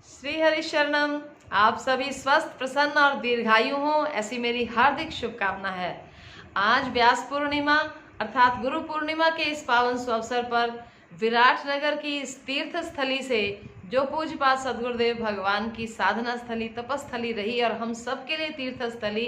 श्री हरि शरणम। आप सभी स्वस्थ, प्रसन्न और दीर्घायु हों, ऐसी मेरी हार्दिक शुभकामना है। आज व्यास पूर्णिमा अर्थात गुरु पूर्णिमा के इस पावन अवसर पर विराटनगर की इस तीर्थ स्थली से, जो पूज्यपाद सदगुरुदेव भगवान की साधना स्थली, तपस्थली रही और हम सबके लिए तीर्थ स्थली,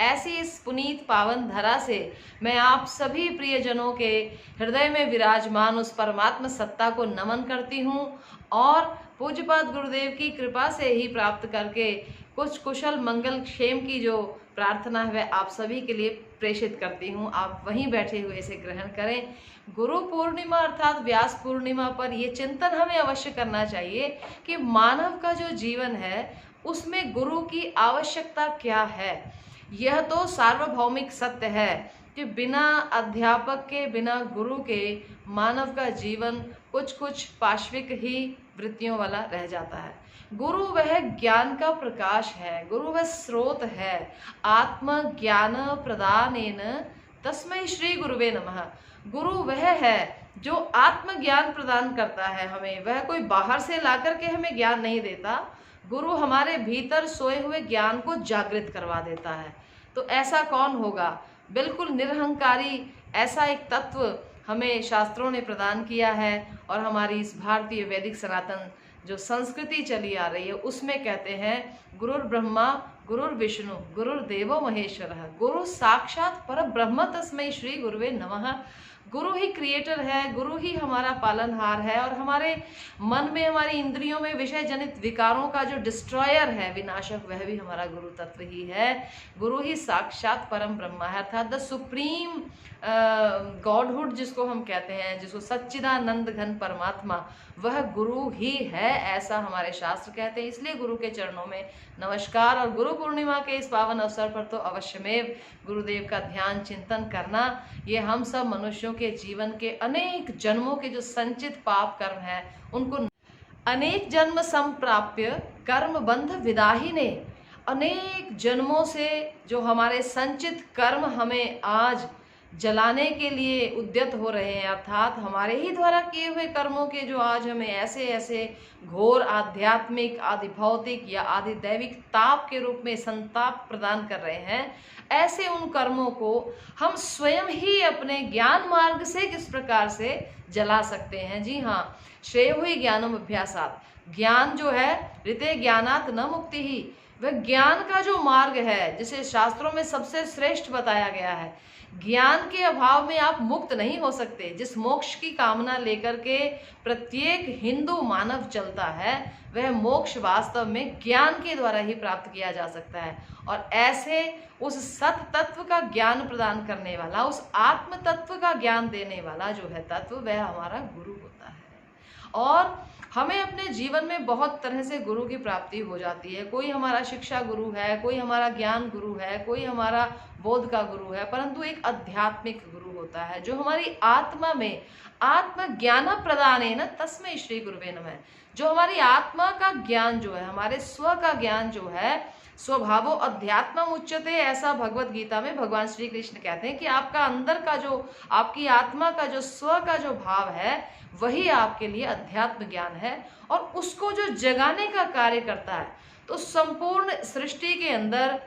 ऐसी इस पुनीत पावन धरा से मैं आप सभी प्रियजनों के हृदय में विराजमान उस परमात्मा सत्ता को नमन करती हूँ और पूज्यपाद गुरुदेव की कृपा से ही प्राप्त करके कुछ कुशल मंगल क्षेम की जो प्रार्थना है वह आप सभी के लिए प्रेषित करती हूँ। आप वहीं बैठे हुए इसे ग्रहण करें। गुरु पूर्णिमा अर्थात व्यास पूर्णिमा पर यह चिंतन हमें अवश्य करना चाहिए कि मानव का जो जीवन है उसमें गुरु की आवश्यकता क्या है। यह तो सार्वभौमिक सत्य है कि बिना अध्यापक के, बिना गुरु के मानव का जीवन कुछ पाश्विक ही वृत्तियों वाला रह जाता है। गुरु वह ज्ञान का प्रकाश है, गुरु वह स्रोत है। आत्म ज्ञान प्रदानेन तस्मै श्री गुरुवे नमः। गुरु वह है जो आत्म ज्ञान प्रदान करता है हमें। वह कोई बाहर से लाकर के हमें ज्ञान नहीं देता। गुरु हमारे भीतर सोए हुए ज्ञान को जागृत करवा देता है। तो ऐसा कौन होगा? बिल्कुल निरहंकारी ऐसा एक तत्व हमें शास्त्रों ने प्रदान किया है और हमारी इस भारतीय वैदिक सनातन जो संस्कृति चली आ रही है उसमें कहते हैं गुरुर ब्रह्मा गुरुर विष्णु गुरुर्देवो महेश्वरः। गुरु साक्षात पर ब्रह्म तस्मै श्री गुरुवे नमः। गुरु ही क्रिएटर है, गुरु ही हमारा पालनहार है और हमारे मन में, हमारी इंद्रियों में विषय जनित विकारों का जो डिस्ट्रॉयर है, विनाशक, वह भी हमारा गुरु तत्व ही है। गुरु ही साक्षात परम ब्रह्मा है अर्थात द सुप्रीम गॉडहुड जिसको हम कहते हैं, जिसको सच्चिदानंद घन परमात्मा, वह गुरु ही है, ऐसा हमारे शास्त्र कहते हैं। इसलिए गुरु के चरणों में नमस्कार। और गुरु पूर्णिमा के इस पावन अवसर पर तो अवश्यमेव गुरुदेव का ध्यान चिंतन करना, ये हम सब मनुष्यों के जीवन के अनेक जन्मों के जो संचित पाप कर्म है उनको अनेक जन्म संप्राप्य कर्म बंध विदाहिने, अनेक जन्मों से जो हमारे संचित कर्म हमें आज जलाने के लिए उद्यत हो रहे हैं, अर्थात हमारे ही द्वारा किए हुए कर्मों के जो आज हमें ऐसे ऐसे घोर आध्यात्मिक, आदि भौतिक या आदि दैविक ताप के रूप में संताप प्रदान कर रहे हैं, ऐसे उन कर्मों को हम स्वयं ही अपने ज्ञान मार्ग से किस प्रकार से जला सकते हैं। जी हाँ, श्रेय हुई ज्ञानम अभ्यासात। ज्ञान जो है ऋते ज्ञानात न मुक्ति ही, वह ज्ञान का जो मार्ग है जिसे शास्त्रों में सबसे श्रेष्ठ बताया गया है। ज्ञान के अभाव में आप मुक्त नहीं हो सकते। जिस मोक्ष की कामना लेकर के प्रत्येक हिंदू मानव चलता है, वह मोक्ष वास्तव में ज्ञान के द्वारा ही प्राप्त किया जा सकता है। और ऐसे उस सत तत्व का ज्ञान प्रदान करने वाला, उस आत्म तत्व का ज्ञान देने वाला जो है तत्व, वह हमारा गुरु होता है। और हमें अपने जीवन में बहुत तरह से गुरु की प्राप्ति हो जाती है। कोई हमारा शिक्षा गुरु है, कोई हमारा ज्ञान गुरु है, कोई हमारा बोध का गुरु है, परंतु एक आध्यात्मिक गुरु होता है जो हमारी आत्मा में आत्म ज्ञान प्रदानेन तस्मै श्री गुरुवे नमः। जो हमारी आत्मा का ज्ञान जो है, हमारे स्व का ज्ञान जो है, स्वभावो अध्यात्मम उच्यते, ऐसा भगवत गीता में भगवान श्री कृष्ण कहते हैं कि आपका अंदर का जो, आपकी आत्मा का जो स्व का जो भाव है, वही आपके लिए अध्यात्म ज्ञान है और उसको जो जगाने का कार्य करता है। तो संपूर्ण सृष्टि के अंदर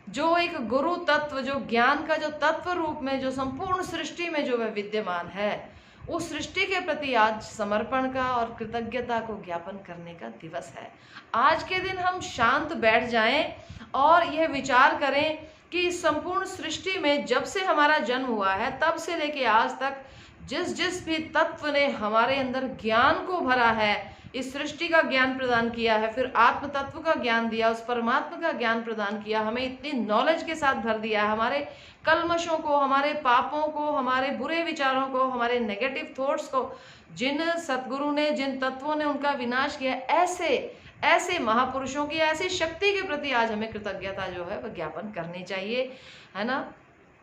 जो एक गुरु तत्व, जो ज्ञान का जो तत्व रूप में जो संपूर्ण सृष्टि में जो वह विद्यमान है, उस सृष्टि के प्रति आज समर्पण का और कृतज्ञता को ज्ञापन करने का दिवस है। आज के दिन हम शांत बैठ जाएं और यह विचार करें कि संपूर्ण सृष्टि में जब से हमारा जन्म हुआ है तब से लेके आज तक जिस जिस भी तत्व ने हमारे अंदर ज्ञान को भरा है, इस सृष्टि का ज्ञान प्रदान किया है, फिर आत्म तत्व का ज्ञान दिया, उस परमात्मा का ज्ञान प्रदान किया, हमें इतनी नॉलेज के साथ भर दिया है, हमारे कल्मशों को, हमारे पापों को, हमारे बुरे विचारों को, हमारे नेगेटिव थॉट्स को जिन सतगुरु ने, जिन तत्वों ने उनका विनाश किया, ऐसे महापुरुषों की ऐसी शक्ति के प्रति आज हमें कृतज्ञता जो है वह ज्ञापन करनी चाहिए, है ना।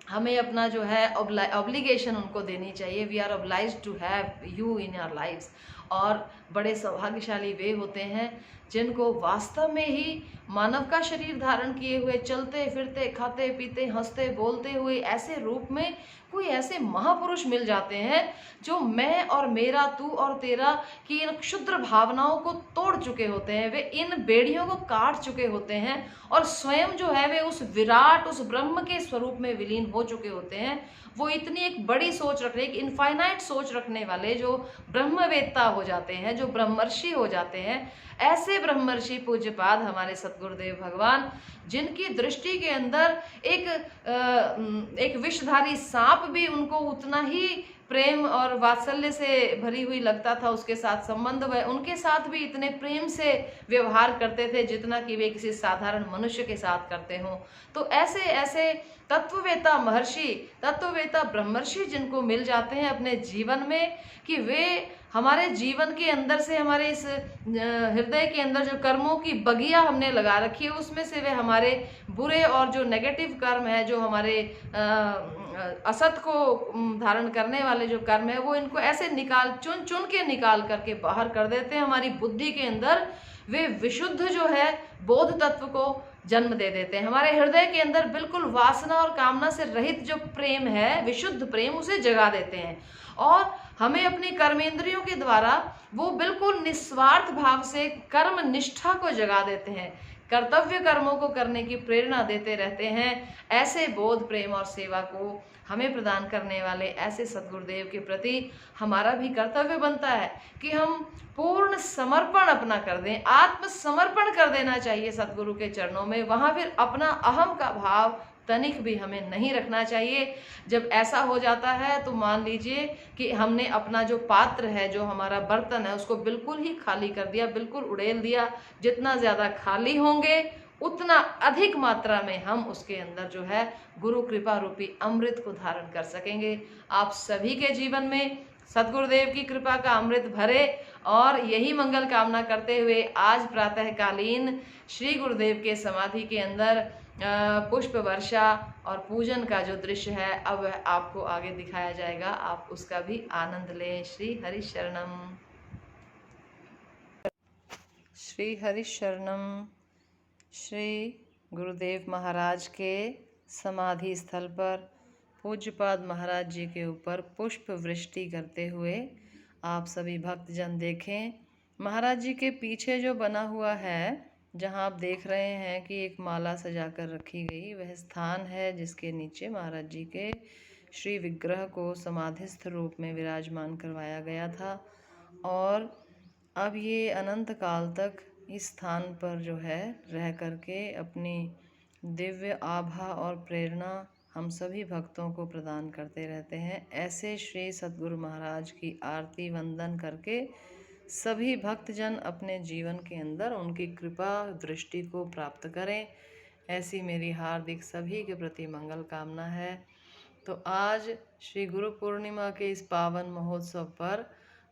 हमें अपना जो है ऑब्लिगेशन उनको देनी चाहिए। We are obliged to have you in our lives. और बड़े सौभाग्यशाली वे होते हैं जिनको वास्तव में ही मानव का शरीर धारण किए हुए, चलते फिरते, खाते पीते, हंसते बोलते हुए ऐसे रूप में कोई ऐसे महापुरुष मिल जाते हैं जो मैं और मेरा, तू और तेरा की इन क्षुद्र भावनाओं को तोड़ चुके होते हैं। वे इन बेड़ियों को काट चुके होते हैं और स्वयं जो है वे उस विराट, उस ब्रह्म के स्वरूप में विलीन हो चुके होते हैं। वो इतनी एक बड़ी सोच रखने, एक इनफाइनाइट सोच रखने वाले जो ब्रह्मवेत्ता हो जाते हैं, जो ब्रह्मर्षि हो जाते हैं, ऐसे ब्रह्मर्षि पूज्यपाद हमारे सतगुरुदेव भगवान, जिनकी दृष्टि के अंदर एक विषधारी सांप भी उनको उतना ही प्रेम और वात्सल्य से भरी हुई लगता था, उसके साथ संबंध, वह उनके साथ भी इतने प्रेम से व्यवहार करते थे जितना कि वे किसी साधारण मनुष्य के साथ करते हों। तो ऐसे ऐसे तत्ववेता महर्षि, तत्ववेता ब्रह्मर्षि जिनको मिल जाते हैं अपने जीवन में, कि वे हमारे जीवन के अंदर से, हमारे इस हृदय के अंदर जो कर्मों की बगिया हमने लगा रखी है उसमें से वे हमारे बुरे और जो नेगेटिव कर्म है, जो हमारे असत को धारण करने वाले जो कर्म है, वो इनको ऐसे चुन चुन के निकाल करके बाहर कर देते हैं। हमारी बुद्धि के अंदर वे विशुद्ध जो है बोध तत्व को जन्म दे देते हैं। हमारे हृदय के अंदर बिल्कुल वासना और कामना से रहित जो प्रेम है, विशुद्ध प्रेम, उसे जगा देते हैं और हमें अपनी कर्मेंद्रियों के द्वारा वो बिल्कुल निस्वार्थ भाव से कर्म निष्ठा को जगा देते हैं, कर्तव्य कर्मों को करने की प्रेरणा देते रहते हैं। ऐसे बोध, प्रेम और सेवा को हमें प्रदान करने वाले ऐसे सद्गुरुदेव के प्रति हमारा भी कर्तव्य बनता है कि हम पूर्ण समर्पण अपना कर दें, आत्मसमर्पण कर देना चाहिए सद्गुरु के चरणों में। वहां फिर अपना अहम का भाव तनिक भी हमें नहीं रखना चाहिए। जब ऐसा हो जाता है तो मान लीजिए कि हमने अपना जो पात्र है, जो हमारा बर्तन है, उसको बिल्कुल ही खाली कर दिया, बिल्कुल उड़ेल दिया। जितना ज़्यादा खाली होंगे उतना अधिक मात्रा में हम उसके अंदर जो है गुरु कृपा रूपी अमृत को धारण कर सकेंगे। आप सभी के जीवन में सद्गुरुदेव की कृपा का अमृत भरे और यही मंगल कामना करते हुए आज प्रातःकालीन श्री गुरुदेव के समाधि के अंदर पुष्प वर्षा और पूजन का जो दृश्य है अब आपको आगे दिखाया जाएगा, आप उसका भी आनंद लें। श्री हरि शरणम, श्री हरि शरणम। श्री गुरुदेव महाराज के समाधि स्थल पर पूज्यपाद महाराज जी के ऊपर पुष्प वृष्टि करते हुए आप सभी भक्तजन देखें। महाराज जी के पीछे जो बना हुआ है, जहां आप देख रहे हैं कि एक माला सजाकर रखी गई, वह स्थान है जिसके नीचे महाराज जी के श्री विग्रह को समाधिस्थ रूप में विराजमान करवाया गया था। और अब ये अनंत काल तक इस स्थान पर जो है रह करके अपनी दिव्य आभा और प्रेरणा हम सभी भक्तों को प्रदान करते रहते हैं। ऐसे श्री सद्गुरु महाराज की आरती वंदन करके सभी भक्तजन अपने जीवन के अंदर उनकी कृपा दृष्टि को प्राप्त करें, ऐसी मेरी हार्दिक सभी के प्रति मंगल कामना है। तो आज श्री गुरु पूर्णिमा के इस पावन महोत्सव पर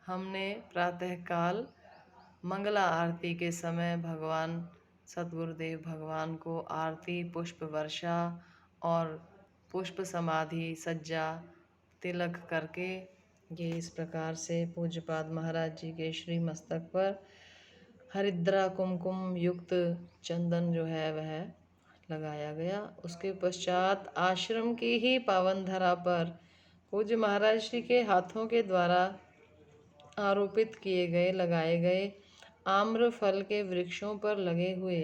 हमने प्रातःकाल मंगला आरती के समय भगवान सद्गुरुदेव भगवान को आरती, पुष्प वर्षा और पुष्प समाधि सज्जा तिलक करके ये इस प्रकार से पूज्यपाद महाराज जी के श्री मस्तक पर हरिद्रा कुमकुम युक्त चंदन जो है वह लगाया गया। उसके पश्चात आश्रम की ही पावन धरा पर पूज्य महाराज श्री के हाथों के द्वारा आरोपित किए गए, लगाए गए आम्र फल के वृक्षों पर लगे हुए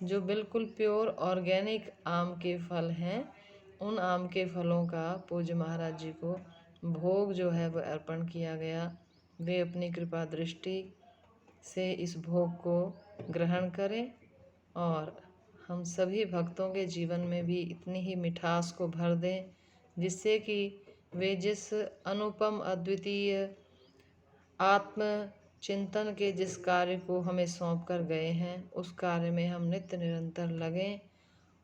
जो बिल्कुल प्योर ऑर्गेनिक आम के फल हैं, उन आम के फलों का पूज्य महाराज जी को भोग जो है वह अर्पण किया गया। वे अपनी कृपा दृष्टि से इस भोग को ग्रहण करें और हम सभी भक्तों के जीवन में भी इतनी ही मिठास को भर दें, जिससे कि वे जिस अनुपम अद्वितीय आत्म चिंतन के जिस कार्य को हमें सौंप कर गए हैं, उस कार्य में हम नित्य निरंतर लगें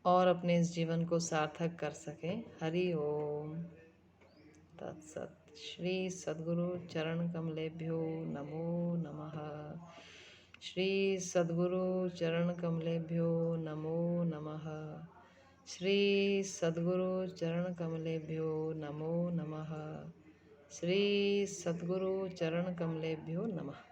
और अपने इस जीवन को सार्थक कर सकें। हरि ओम तत्सत। श्री सद्गुरु चरण कमलेभ्यो नमो नमः। श्री सद्गुरु चरण कमलेभ्यो नमो नमः। श्री सद्गुरु चरण कमलेभ्यो नमो नमः। श्री सद्गुरु चरण कमलेभ्यो नमः।